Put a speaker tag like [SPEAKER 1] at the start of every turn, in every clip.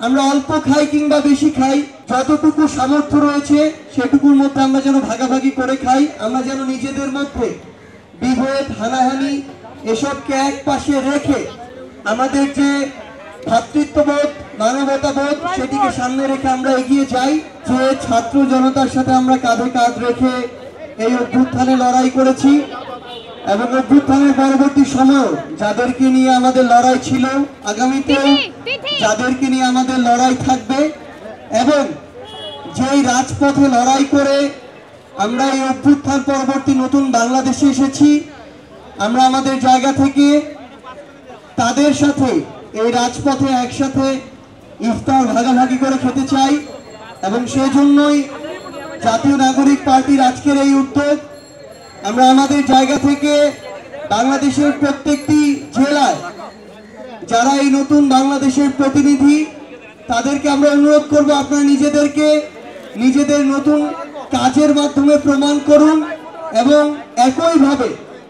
[SPEAKER 1] আমরা অল্প খাই কিংবা বেশি খাই, যতটুকু সামর্থ্য রয়েছে সেটুকুর মধ্যে আমরা যেন ভাগাভাগি করে খাই। আমরা যেন নিজেদের মধ্যে বিভেদ, হানাহানি এসবকে এক পাশে রেখে আমাদের যে ভ্রাতৃত্ববোধ, মানবতাবোধ সেটিকে সামনে রেখে আমরা এগিয়ে যাই। যে ছাত্র জনতার সাথে আমরা কাঁধে কাঁধ রেখে এই অভ্যুত্থানে লড়াই করেছি এবং অভ্যুত্থানের পরবর্তী সময় যাদেরকে নিয়ে আমাদের লড়াই ছিল, আগামীতেও যাদেরকে নিয়ে আমাদের লড়াই থাকবে, এবং যেই রাজপথে লড়াই করে আমরা এই অভ্যুত্থান পরবর্তী নতুন বাংলাদেশে এসেছি, আমরা আমাদের জায়গা থেকে তাদের সাথে এই রাজপথে একসাথে ইফতার ভাগাভাগি করে খেতে চাই। এবং সেজন্যই জাতীয় নাগরিক পার্টির আজকের এই উদ্যোগ। আমরা আমাদের জায়গা থেকে বাংলাদেশের প্রত্যেকটি জেলায় যারা এই নতুন বাংলাদেশের প্রতিনিধি, তাদেরকে আমরা অনুরোধ করব, আপনারা নিজেদেরকে নিজেদের নতুন কাজের মাধ্যমে প্রমাণ করুন এবং একইভাবে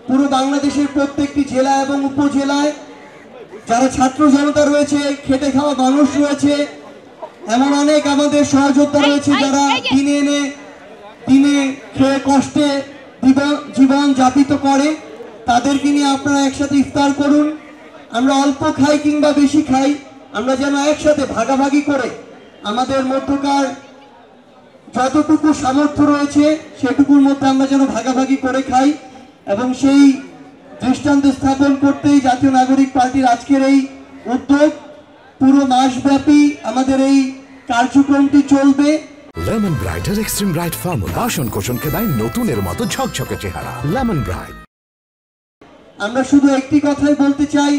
[SPEAKER 1] পুরো বাংলাদেশের প্রত্যেকটি জেলা এবং উপজেলায় যারা ছাত্র জনতা রয়েছে, খেটে খাওয়া মানুষ রয়েছে, এমন অনেক আমাদের সহযোদ্ধা রয়েছে যারা দিনে খেয়ে কষ্টে জীবন যাপিত করে, তাদেরকে নিয়ে আপনারা একসাথে ইফতার করুন। আমরা অল্প খাই কিংবা বেশি খাই, আমরা যেন একসাথে ভাগাভাগি করে আমাদের মধ্যকার যতটুকু সামর্থ্য রয়েছে সেটুকুর মধ্যে আমরা যেন ভাগাভাগি করে খাই। এবং সেই দৃষ্টান্ত স্থাপন করতেই জাতীয় নাগরিক পার্টির আজকের এই উদ্যোগ। পুরো মাসব্যাপী আমাদের এই কার্যক্রমটি চলবে।
[SPEAKER 2] লেমন ব্রাইটের এক্সট্রিম ব্রাইট ফর্মুলা বাসন কোষণকে দেয় নতুনের মতো ঝকঝকে চেহারা। Lemon bright.
[SPEAKER 1] আমরা শুধু একটি কথাই বলতে চাই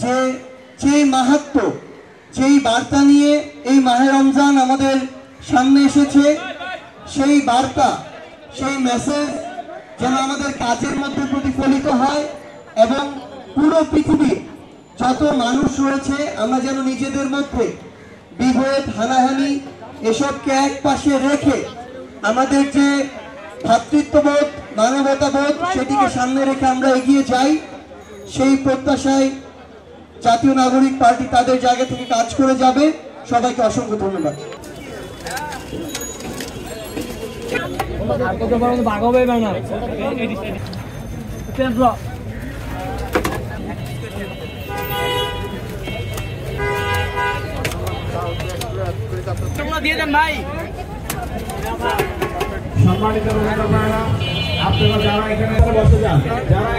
[SPEAKER 1] যে যেই মাহাত্ম্য, যেই বার্তা নিয়ে এই মাহে রমজান আমাদের সামনে এসেছে, সেই বার্তা, সেই মেসেজ যেন আমাদের কাজের মধ্যে প্রতিফলিত হয় এবং পুরো পৃথিবীর যত মানুষ রয়েছে আমরা যেন নিজেদের মধ্যে বিভেদ, হানাহানি এসবকে এক পাশে রেখে আমাদের যে ভ্রাতৃত্ববোধ, মানবতাবোধ সেটিকে সামনে রেখে আমরা এগিয়ে যাই। সেই প্রত্যাশায় জাতীয় নাগরিক পার্টি তাদের জায়গা থেকে কাজ করে যাবে। সবাইকে অসংখ্য ধন্যবাদ।
[SPEAKER 3] সম্মানিত আপনারা যারা এখানে বসে যান, যারা